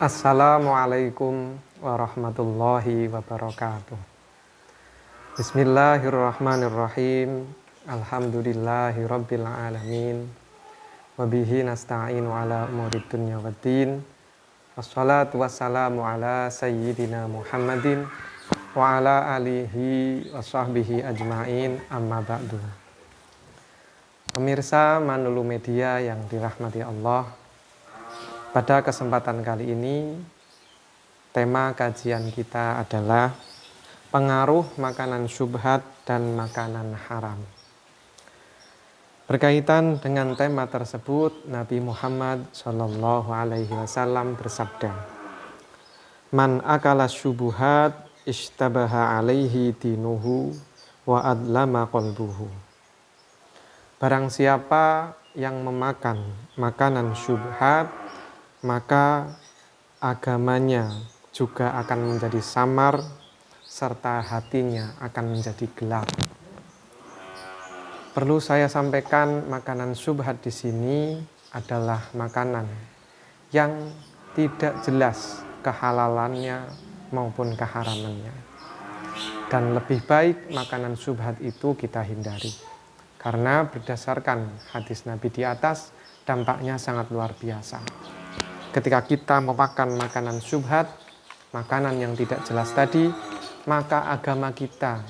Assalamualaikum warahmatullahi wabarakatuh. Bismillahirrahmanirrahim. Alhamdulillahi rabbil alamin. Wabihi nasta'inu ala umurid dunya waddin. Wassalatu wassalamu ala sayyidina Muhammadin wa ala alihi wa sahbihi ajma'in, amma ba'du. Pemirsa Manulu Media yang dirahmati Allah, pada kesempatan kali ini tema kajian kita adalah pengaruh makanan syubhat dan makanan haram. Berkaitan dengan tema tersebut, Nabi Muhammad SAW bersabda, "Man akala syubuhat ishtabaha alaihi dinuhu wa adlama qalbuhu." Barang siapa yang memakan makanan syubhat, maka agamanya juga akan menjadi samar serta hatinya akan menjadi gelap. Perlu saya sampaikan, makanan syubhat di sini adalah makanan yang tidak jelas kehalalannya maupun keharamannya. Dan lebih baik makanan syubhat itu kita hindari. Karena berdasarkan hadis Nabi di atas, dampaknya sangat luar biasa. Ketika kita memakan makanan syubhat, makanan yang tidak jelas tadi, maka agama kita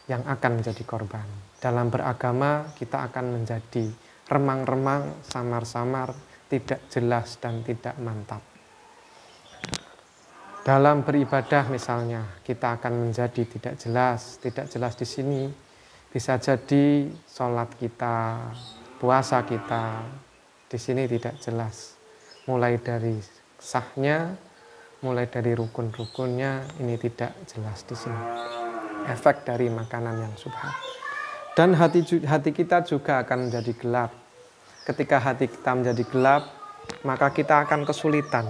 yang akan menjadi korban. Dalam beragama kita akan menjadi remang-remang, samar-samar, tidak jelas dan tidak mantap. Dalam beribadah misalnya, kita akan menjadi tidak jelas. Tidak jelas di sini bisa jadi sholat kita, puasa kita, di sini tidak jelas. Mulai dari sahnya, mulai dari rukun-rukunnya, ini tidak jelas di sini. Efek dari makanan yang syubhat. Dan hati kita juga akan menjadi gelap. Ketika hati kita menjadi gelap, maka kita akan kesulitan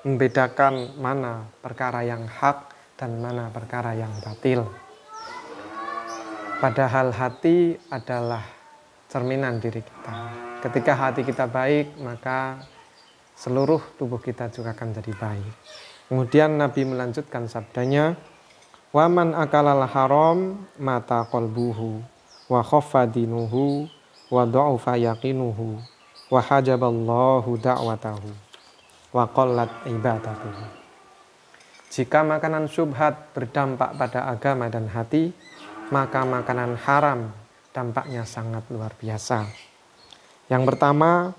membedakan mana perkara yang hak dan mana perkara yang batil. Padahal hati adalah cerminan diri kita. Ketika hati kita baik, maka seluruh tubuh kita juga akan jadi baik. Kemudian Nabi melanjutkan sabdanya, "Waman akalal haram mata qalbuhu wa khaffa dinuhu wa dha'ufa yaqinuhu wa hajaballahu da'watahu wa qallat ibadatuhu." Jika makanan syubhat berdampak pada agama dan hati, maka makanan haram dampaknya sangat luar biasa. Yang pertama,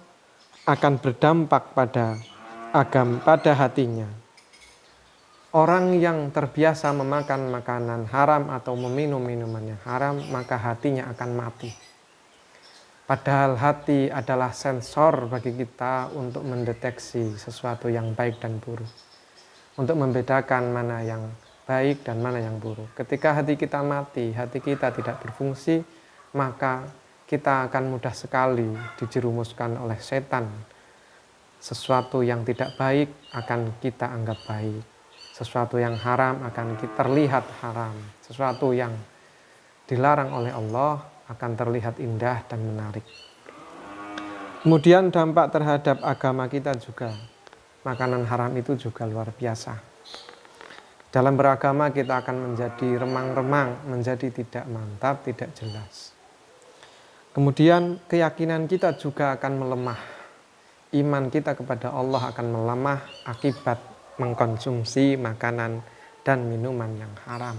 akan berdampak pada hatinya. Orang yang terbiasa memakan makanan haram atau meminum minuman yang haram, maka hatinya akan mati. Padahal hati adalah sensor bagi kita untuk mendeteksi sesuatu yang baik dan buruk, untuk membedakan mana yang baik dan mana yang buruk. Ketika hati kita mati, hati kita tidak berfungsi, maka kita akan mudah sekali dijerumuskan oleh setan. Sesuatu yang tidak baik akan kita anggap baik. Sesuatu yang haram akan terlihat haram. Sesuatu yang dilarang oleh Allah akan terlihat indah dan menarik. Kemudian dampak terhadap agama kita juga. Makanan haram itu juga luar biasa. Dalam beragama kita akan menjadi remang-remang, menjadi tidak mantap, tidak jelas. Kemudian keyakinan kita juga akan melemah. Iman kita kepada Allah akan melemah akibat mengkonsumsi makanan dan minuman yang haram.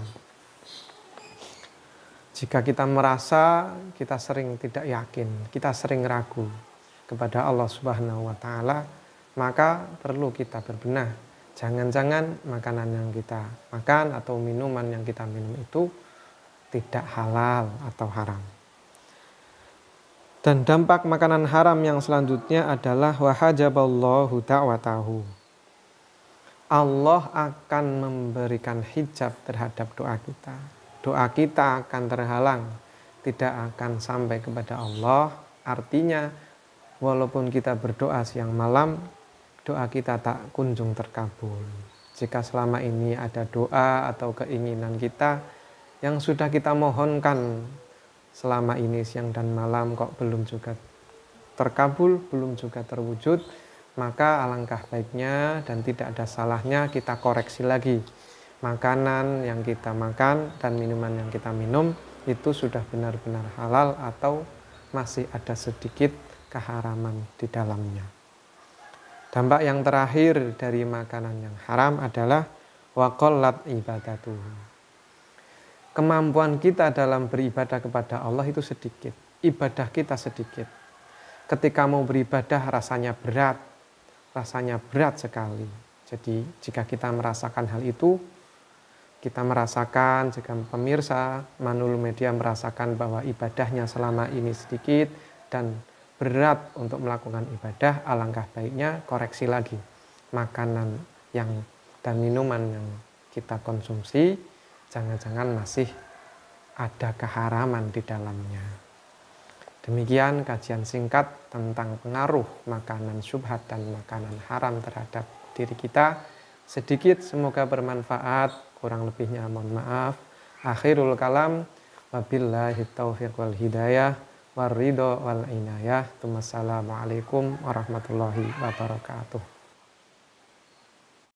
Jika kita merasa kita sering tidak yakin, kita sering ragu kepada Allah Subhanahu wa Ta'ala, maka perlu kita berbenah. Jangan-jangan makanan yang kita makan atau minuman yang kita minum itu tidak halal atau haram. Dan dampak makanan haram yang selanjutnya adalah wahajaballahu da'watahu. Allah akan memberikan hijab terhadap doa kita. Doa kita akan terhalang, tidak akan sampai kepada Allah. Artinya, walaupun kita berdoa siang malam, doa kita tak kunjung terkabul. Jika selama ini ada doa atau keinginan kita yang sudah kita mohonkan selama ini siang dan malam kok belum juga terkabul, belum juga terwujud, maka alangkah baiknya dan tidak ada salahnya kita koreksi lagi. Makanan yang kita makan dan minuman yang kita minum itu sudah benar-benar halal atau masih ada sedikit keharaman di dalamnya. Dampak yang terakhir dari makanan yang haram adalah waqallat ibadatuhu. Kemampuan kita dalam beribadah kepada Allah itu sedikit, ibadah kita sedikit. Ketika mau beribadah rasanya berat sekali. Jadi jika kita merasakan hal itu, kita merasakan, jika pemirsa Manul Media merasakan bahwa ibadahnya selama ini sedikit dan berat untuk melakukan ibadah, alangkah baiknya koreksi lagi makanan dan minuman yang kita konsumsi, jangan-jangan masih ada keharaman di dalamnya. Demikian kajian singkat tentang pengaruh makanan syubhat dan makanan haram terhadap diri kita. Sedikit, semoga bermanfaat. Kurang lebihnya mohon maaf. Akhirul kalam, wabillahi taufiq wal hidayah, waridho wal inayah. Wassalamualaikum warahmatullahi wabarakatuh.